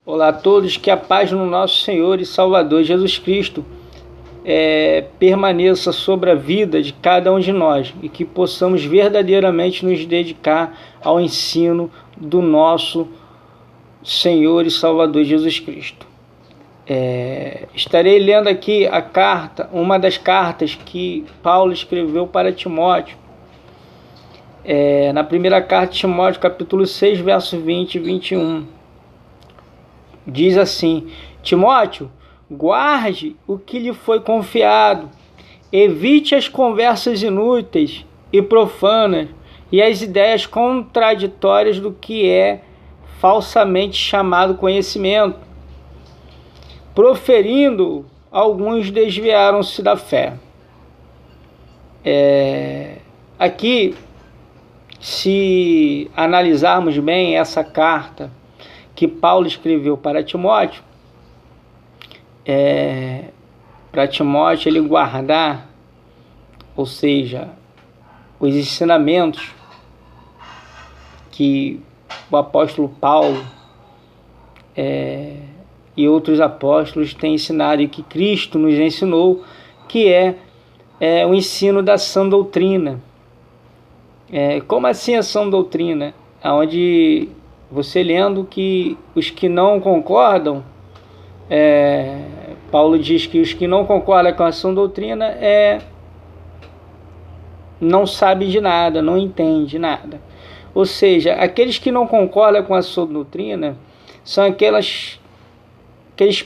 Olá a todos, que a paz no nosso Senhor e Salvador Jesus Cristo permaneça sobre a vida de cada um de nós e que possamos verdadeiramente nos dedicar ao ensino do nosso Senhor e Salvador Jesus Cristo. Estarei lendo aqui a carta, uma das cartas que Paulo escreveu para Timóteo, na primeira carta de Timóteo, capítulo 6, verso 20 e 21. Diz assim: Timóteo, guarde o que lhe foi confiado, evite as conversas inúteis e profanas e as ideias contraditórias do que é falsamente chamado conhecimento. Proferindo, alguns desviaram-se da fé. Aqui, se analisarmos bem essa carta que Paulo escreveu para Timóteo, para Timóteo ele guardar, ou seja, os ensinamentos que o apóstolo Paulo e outros apóstolos têm ensinado e que Cristo nos ensinou, que é o ensino da sã doutrina. Como assim a sã doutrina? Onde você lendo que os que não concordam, Paulo diz que os que não concordam com a sã doutrina não sabem de nada, não entendem nada. Ou seja, aqueles que não concordam com a sã doutrina são aqueles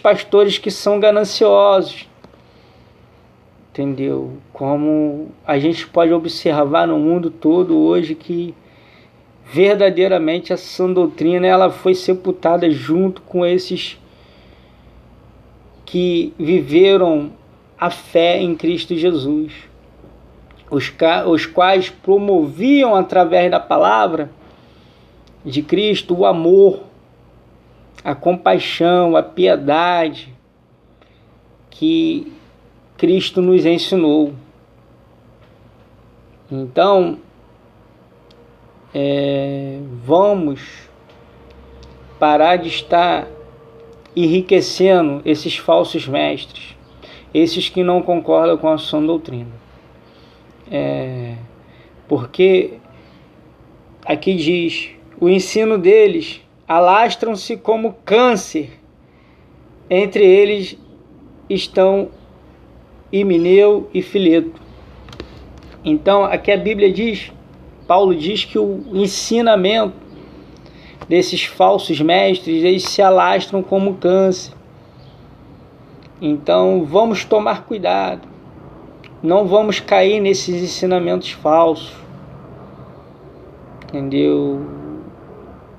pastores que são gananciosos, entendeu? Como a gente pode observar no mundo todo hoje, que verdadeiramente a sã doutrina ela foi sepultada junto com esses que viveram a fé em Cristo Jesus, os quais promoviam através da palavra de Cristo o amor, a compaixão, a piedade que Cristo nos ensinou. Então, vamos parar de estar enriquecendo esses falsos mestres, esses que não concordam com a sã doutrina. Porque aqui diz: o ensino deles alastram-se como câncer. Entre eles estão Himeneu e Fileto. Então, aqui a Bíblia diz, Paulo diz que o ensinamento desses falsos mestres, eles se alastram como câncer. Então, vamos tomar cuidado. Não vamos cair nesses ensinamentos falsos. Entendeu?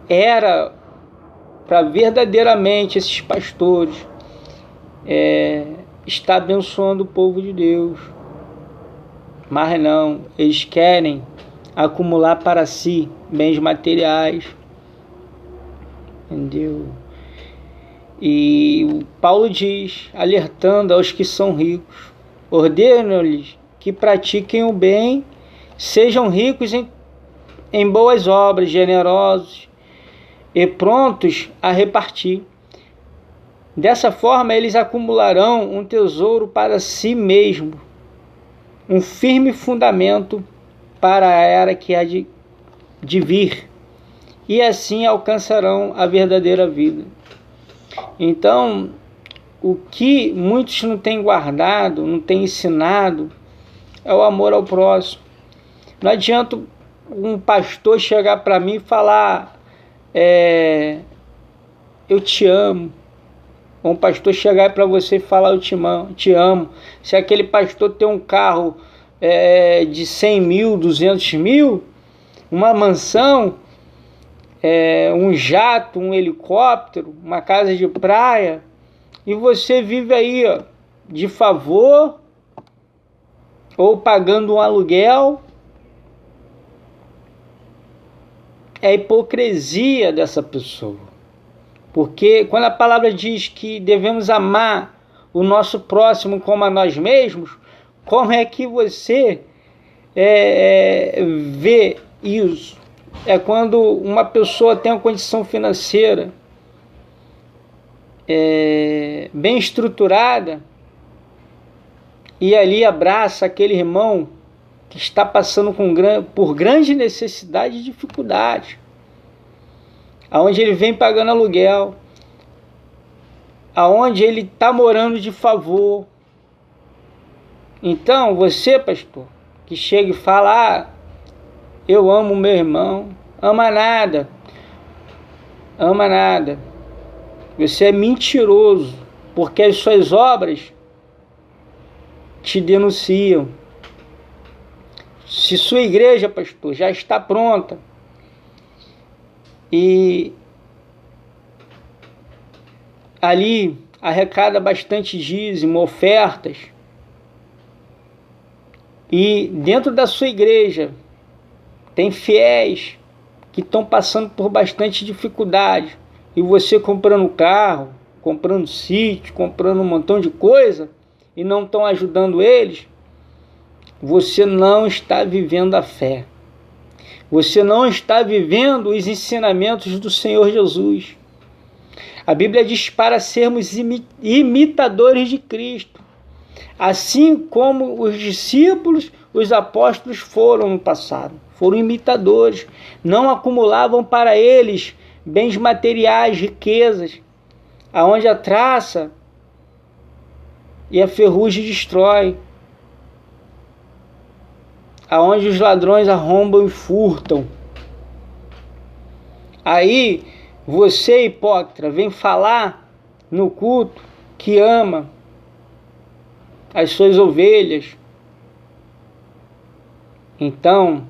Era para verdadeiramente esses pastores estar abençoando o povo de Deus. Mas não, eles querem acumular para si bens materiais, entendeu? E o Paulo diz, alertando aos que são ricos: ordeno-lhes que pratiquem o bem, sejam ricos em boas obras, generosos e prontos a repartir. Dessa forma eles acumularão um tesouro para si mesmo, um firme fundamento para a era que há de vir, e assim alcançarão a verdadeira vida. Então, o que muitos não têm guardado, não têm ensinado, é o amor ao próximo. Não adianta um pastor chegar para mim e falar, eu te amo. Ou um pastor chegar para você e falar, eu te amo. Se aquele pastor tem um carro de 100 mil, 200 mil, uma mansão, um jato, um helicóptero, uma casa de praia, e você vive aí de favor ou pagando um aluguel, é a hipocrisia dessa pessoa. Porque quando a palavra diz que devemos amar o nosso próximo como a nós mesmos, como é que você vê isso? É quando uma pessoa tem uma condição financeira bem estruturada, e ali abraça aquele irmão que está passando por grande necessidade e dificuldade, aonde ele vem pagando aluguel, aonde ele está morando de favor. Então, você, pastor, que chega e fala, eu amo meu irmão, ama nada, você é mentiroso, porque as suas obras te denunciam. Se sua igreja, pastor, já está pronta e ali arrecada bastante dízimo, ofertas, e dentro da sua igreja tem fiéis que estão passando por bastante dificuldade, e você comprando carro, comprando sítio, comprando um montão de coisa, e não estão ajudando eles, você não está vivendo a fé. Você não está vivendo os ensinamentos do Senhor Jesus. A Bíblia diz para sermos imitadores de Cristo, assim como os discípulos, os apóstolos foram no passado. Foram imitadores, não acumulavam para eles bens materiais, riquezas, aonde a traça e a ferrugem destrói, aonde os ladrões arrombam e furtam. Aí você, hipócrita, vem falar no culto que ama as suas ovelhas. Então,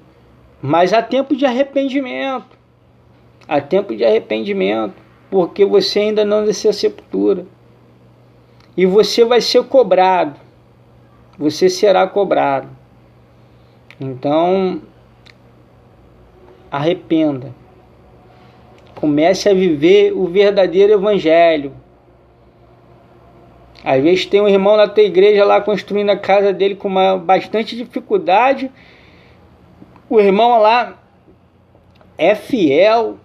mas há tempo de arrependimento. Há tempo de arrependimento, porque você ainda não desceu a sepultura. E você vai ser cobrado. Você será cobrado. Então, arrependa. Comece a viver o verdadeiro evangelho. Às vezes tem um irmão na tua igreja lá construindo a casa dele com bastante dificuldade. O irmão lá é fiel,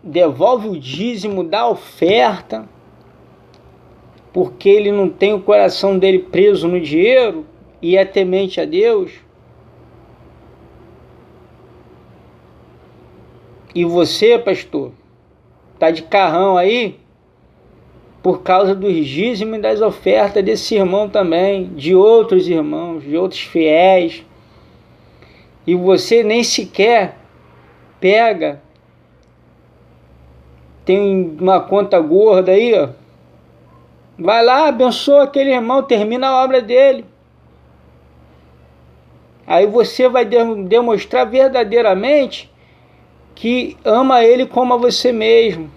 devolve o dízimo, dá oferta, porque ele não tem o coração dele preso no dinheiro e é temente a Deus. E você, pastor, está de carrão aí por causa dos dízimos e das ofertas desse irmão também, de outros irmãos, de outros fiéis. E você nem sequer pega, tem uma conta gorda aí, ó. Vai lá, abençoa aquele irmão, termina a obra dele. Aí você vai demonstrar verdadeiramente que ama ele como a você mesmo.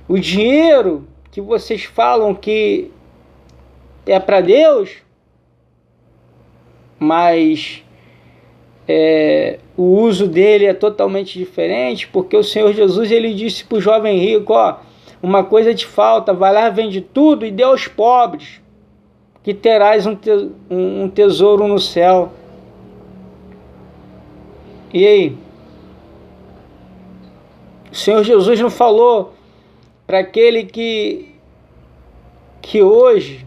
O dinheiro que vocês falam que é para Deus, mas o uso dele é totalmente diferente, porque o Senhor Jesus, ele disse para o jovem rico, ó, uma coisa te falta, vai lá, vende tudo e dê aos pobres, que terás um tesouro no céu. E aí? O Senhor Jesus não falou para aquele que hoje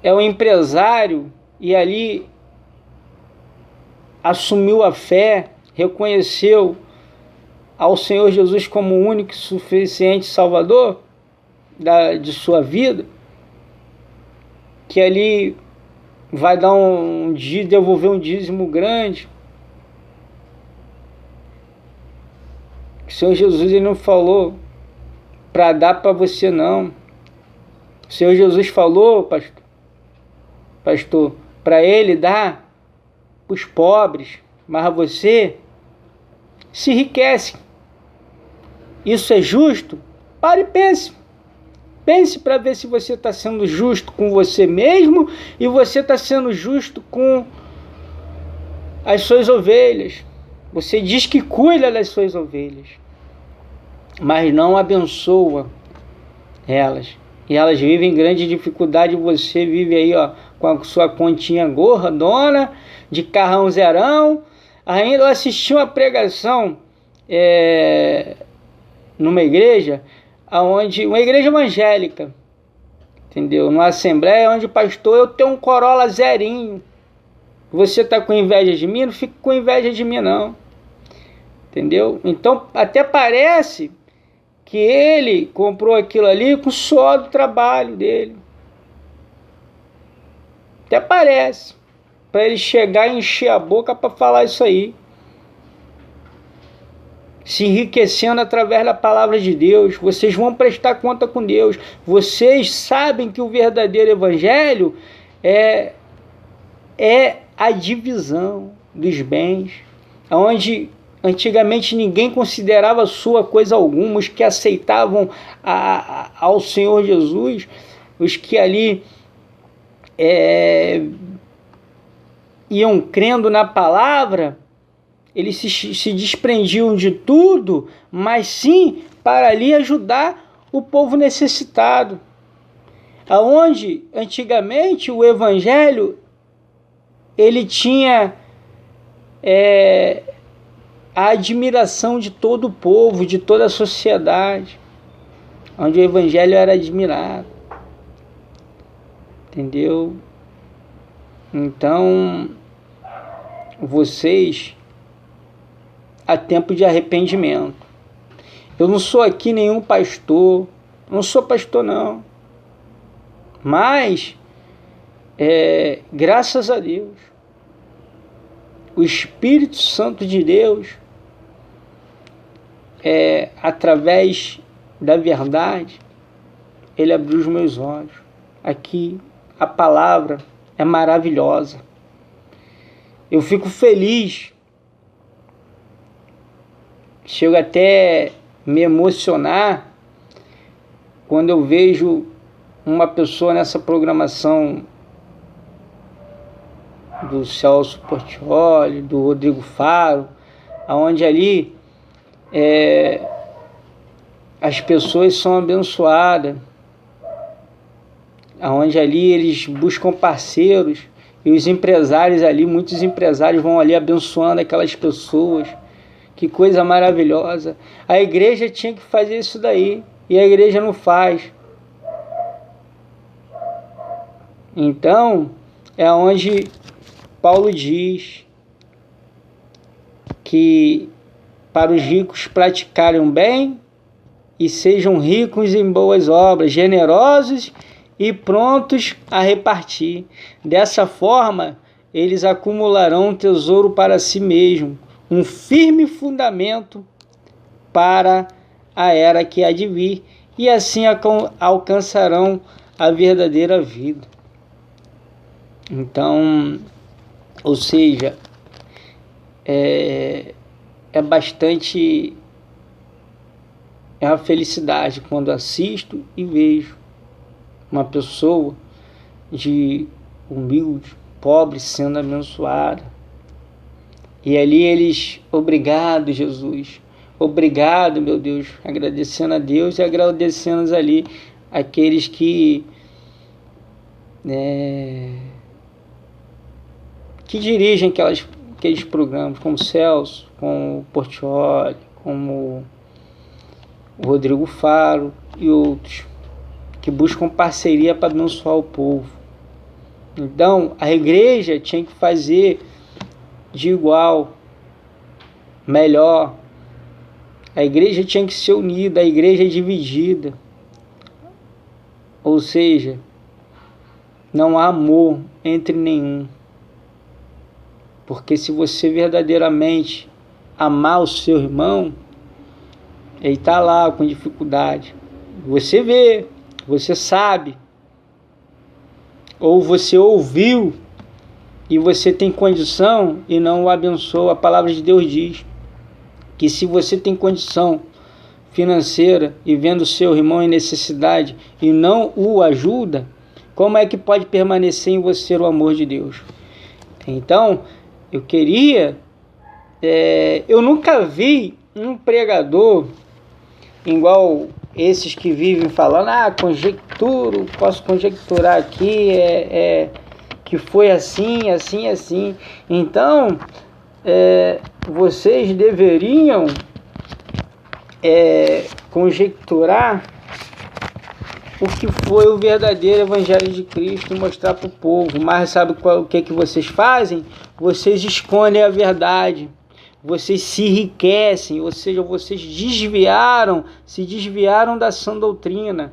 é um empresário e ali assumiu a fé, reconheceu ao Senhor Jesus como o único e suficiente Salvador de sua vida, que ali vai dar devolver um dízimo grande. O Senhor Jesus, ele não falou para dar para você, não. O Senhor Jesus falou, pastor, para ele dar para os pobres, mas você se enriquece. Isso é justo? Pare e pense. Pense para ver se você está sendo justo com você mesmo e você está sendo justo com as suas ovelhas. Você diz que cuida das suas ovelhas, mas não abençoa elas. E elas vivem em grande dificuldade. Você vive aí, ó, com a sua continha gordona, de carrão zerão. Ainda eu assisti uma pregação numa igreja, aonde uma igreja evangélica, entendeu? Numa assembleia onde, pastor, eu tenho um Corolla zerinho. Você tá com inveja de mim? Não fique com inveja de mim, não. Entendeu? Então, até parece que ele comprou aquilo ali com o suor do trabalho dele. Até parece. Para ele chegar e encher a boca para falar isso aí. Se enriquecendo através da palavra de Deus. Vocês vão prestar conta com Deus. Vocês sabem que o verdadeiro evangelho é a divisão dos bens, onde antigamente ninguém considerava sua coisa alguma. Os que aceitavam ao Senhor Jesus, os que ali iam crendo na palavra, eles se desprendiam de tudo, mas sim para ali ajudar o povo necessitado. Aonde antigamente o evangelho ele tinha a admiração de todo o povo, de toda a sociedade, onde o evangelho era admirado, entendeu? Então, vocês, há tempo de arrependimento. Eu não sou aqui nenhum pastor, não sou pastor não, mas graças a Deus, o Espírito Santo de Deus, através da verdade, ele abriu os meus olhos. Aqui a palavra é maravilhosa. Eu fico feliz, chego até me emocionar quando eu vejo uma pessoa nessa programação do Celso Portiolli, do Rodrigo Faro, onde ali as pessoas são abençoadas, onde ali eles buscam parceiros, e os empresários ali, muitos empresários vão ali abençoando aquelas pessoas. Que coisa maravilhosa. A igreja tinha que fazer isso daí, e a igreja não faz. Então, é onde Paulo diz que para os ricos praticarem o bem e sejam ricos em boas obras, generosos e prontos a repartir. Dessa forma, eles acumularão um tesouro para si mesmos, um firme fundamento para a era que há de vir, e assim alcançarão a verdadeira vida. Então, ou seja, é bastante, uma felicidade quando assisto e vejo uma pessoa de humilde, pobre, sendo abençoada. E ali eles, obrigado Jesus, obrigado meu Deus, agradecendo a Deus e agradecendo ali aqueles que dirigem aqueles programas, como o Celso, como o Portiolli, como o Rodrigo Faro e outros, que buscam parceria para abençoar o povo. Então, a igreja tinha que fazer de igual, melhor. A igreja tinha que ser unida, a igreja é dividida. Ou seja, não há amor entre nenhum. Porque se você verdadeiramente amar o seu irmão, ele está lá com dificuldade. Você vê, você sabe, ou você ouviu e você tem condição e não o abençoa. A palavra de Deus diz que se você tem condição financeira e vendo o seu irmão em necessidade e não o ajuda, como é que pode permanecer em você o amor de Deus? Então, eu queria... eu nunca vi um pregador igual esses que vivem falando, conjecturo, posso conjecturar aqui, que foi assim, assim, assim. Então, vocês deveriam conjecturar o que foi o verdadeiro evangelho de Cristo e mostrar para o povo. Mas sabe o que vocês fazem? Vocês escondem a verdade. Vocês se enriquecem, ou seja, vocês se desviaram da sã doutrina.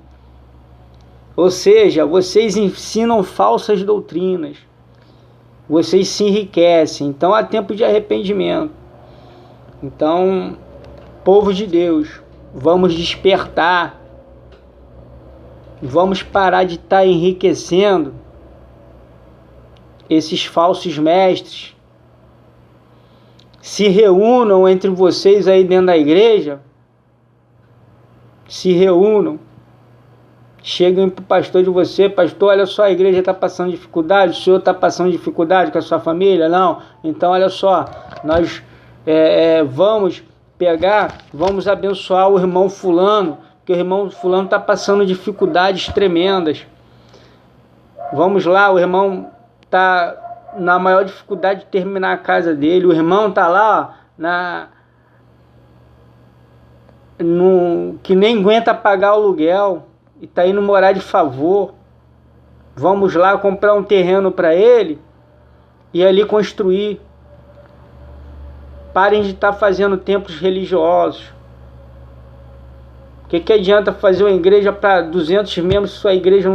Ou seja, vocês ensinam falsas doutrinas. Vocês se enriquecem. Então há tempo de arrependimento. Então, povo de Deus, vamos despertar. Vamos parar de estar enriquecendo esses falsos mestres. Se reúnam entre vocês aí dentro da igreja. Se reúnam. Cheguem para o pastor de você: pastor, olha só, a igreja está passando dificuldade, o senhor está passando dificuldade com a sua família? Não? Então olha só, nós vamos abençoar o irmão fulano, porque o irmão fulano está passando dificuldades tremendas. Vamos lá, o irmão está na maior dificuldade de terminar a casa dele, o irmão está lá, que nem aguenta pagar o aluguel e está indo morar de favor. Vamos lá comprar um terreno para ele e ali construir. Parem de estar fazendo templos religiosos. O que adianta fazer uma igreja para 200 membros se sua igreja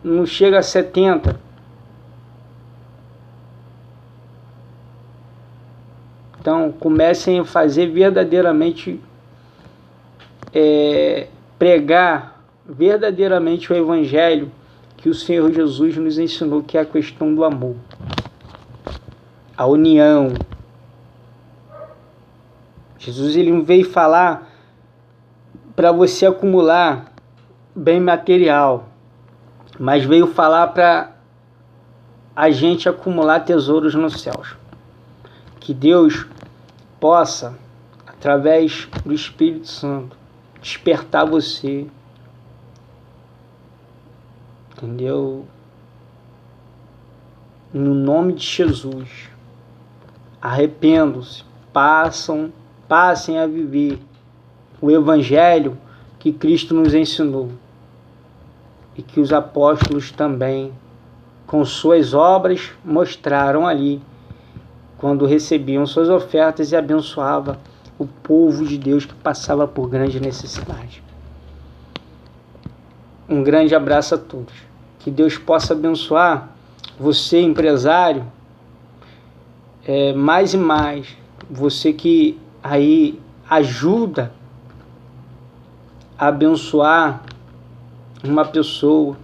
não chega a 70? Então comecem a fazer verdadeiramente, pregar verdadeiramente o evangelho que o Senhor Jesus nos ensinou, que é a questão do amor, a união. Jesus, ele veio falar para você acumular bem material, mas veio falar para a gente acumular tesouros nos céus. Que Deus possa, através do Espírito Santo, despertar você, entendeu? No nome de Jesus, arrependam-se, passem a viver o evangelho que Cristo nos ensinou e que os apóstolos também, com suas obras, mostraram ali, quando recebiam suas ofertas e abençoava o povo de Deus que passava por grande necessidade. Um grande abraço a todos. Que Deus possa abençoar você, empresário, mais e mais. Você que aí ajuda a abençoar uma pessoa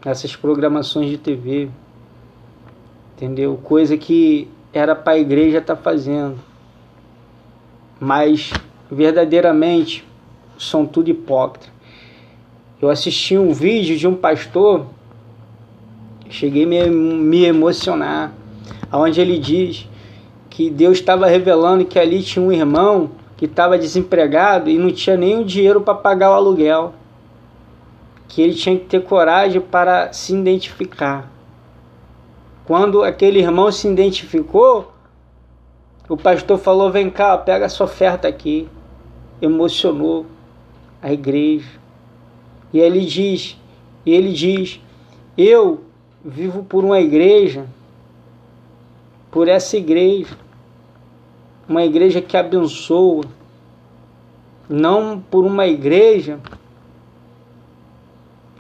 nessas programações de TV, entendeu? Coisa que era para a igreja estar fazendo, mas verdadeiramente são tudo hipócritas. Eu assisti um vídeo de um pastor, cheguei a me emocionar, onde ele diz que Deus estava revelando que ali tinha um irmão que estava desempregado e não tinha nem o dinheiro para pagar o aluguel, que ele tinha que ter coragem para se identificar. Quando aquele irmão se identificou, o pastor falou: vem cá, pega essa oferta aqui. Emocionou a igreja. E ele diz, eu vivo por uma igreja, por essa igreja, uma igreja que abençoa, não por uma igreja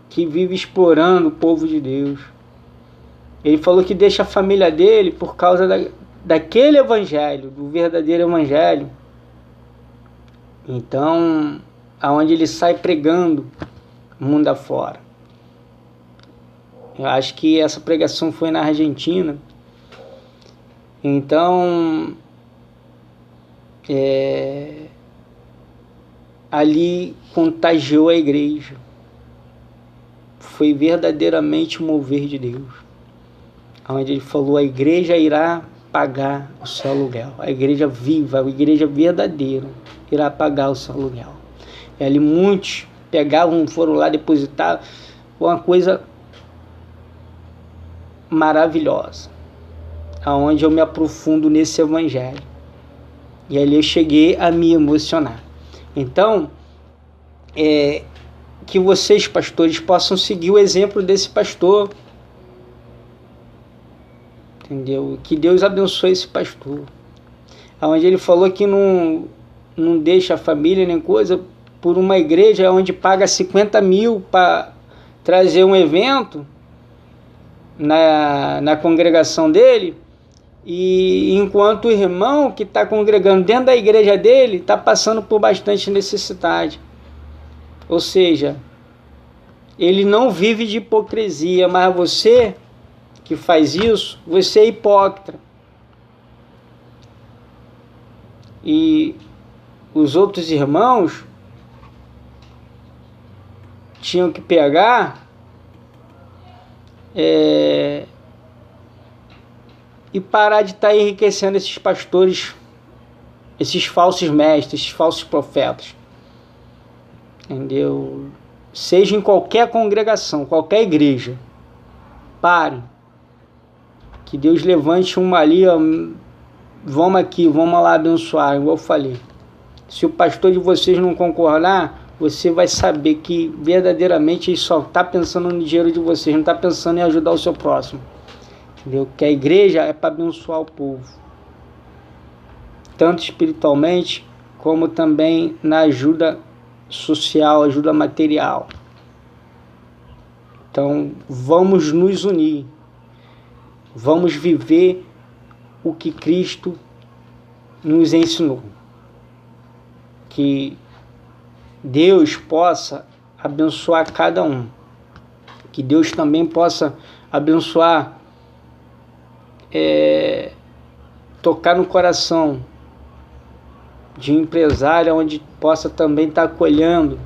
que vive explorando o povo de Deus. Ele falou que deixa a família dele por causa daquele evangelho, do verdadeiro evangelho. Então, aonde ele sai pregando mundo afora. Eu acho que essa pregação foi na Argentina. Então, ali contagiou a igreja. Foi verdadeiramente o mover de Deus. Onde ele falou: a igreja irá pagar o seu aluguel. A igreja viva, a igreja verdadeira irá pagar o seu aluguel. E ali muitos foram lá depositar, uma coisa maravilhosa, aonde eu me aprofundo nesse evangelho. E ali eu cheguei a me emocionar. Então, que vocês, pastores, possam seguir o exemplo desse pastor. Entendeu? Que Deus abençoe esse pastor. Onde ele falou que não deixa a família nem coisa por uma igreja onde paga 50 mil para trazer um evento na congregação dele, e enquanto o irmão que está congregando dentro da igreja dele está passando por bastante necessidade. Ou seja, ele não vive de hipocrisia, mas você que faz isso, você é hipócrita. E os outros irmãos tinham que pegar e parar de estar enriquecendo esses pastores, esses falsos mestres, esses falsos profetas. Entendeu? Seja em qualquer congregação, qualquer igreja, pare. Que Deus levante uma ali, ó, vamos aqui, vamos lá abençoar, igual eu falei. Se o pastor de vocês não concordar, você vai saber que verdadeiramente ele só está pensando no dinheiro de vocês, não está pensando em ajudar o seu próximo. Entendeu? Que a igreja é para abençoar o povo, tanto espiritualmente como também na ajuda social, ajuda material. Então vamos nos unir, vamos viver o que Cristo nos ensinou. Que Deus possa abençoar cada um. Que Deus também possa abençoar, tocar no coração de um empresário onde possa também estar acolhendo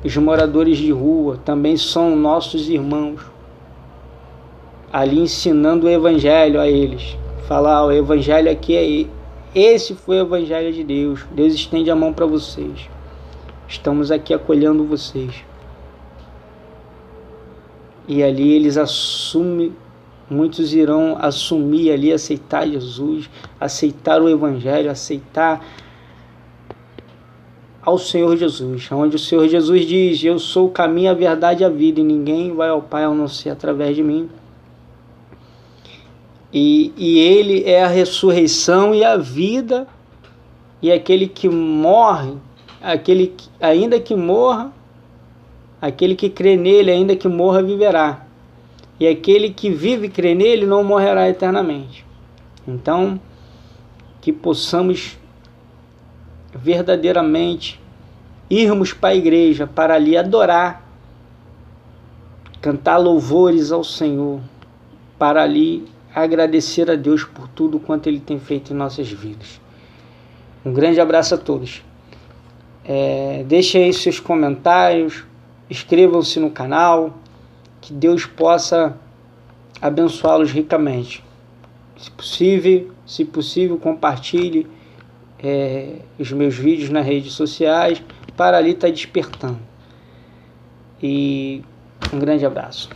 os moradores de rua, também são nossos irmãos, ali ensinando o evangelho a eles. Falar, o evangelho aqui é esse, foi o evangelho de Deus. Deus estende a mão para vocês. Estamos aqui acolhendo vocês. E ali eles assumem, muitos irão assumir ali, aceitar Jesus, aceitar o evangelho, aceitar ao Senhor Jesus, onde o Senhor Jesus diz: eu sou o caminho, a verdade e a vida, e ninguém vai ao Pai a não ser através de mim. E Ele é a ressurreição e a vida, e aquele que morre, aquele que, ainda que morra, aquele que crê nele, ainda que morra, viverá. E aquele que vive e crê nele não morrerá eternamente. Então, que possamos verdadeiramente irmos para a igreja para ali adorar, cantar louvores ao Senhor, para ali agradecer a Deus por tudo quanto Ele tem feito em nossas vidas. Um grande abraço a todos. Deixem aí seus comentários, inscrevam-se no canal, que Deus possa abençoá-los ricamente. Se possível, compartilhe os meus vídeos nas redes sociais, para ali estar despertando. E um grande abraço.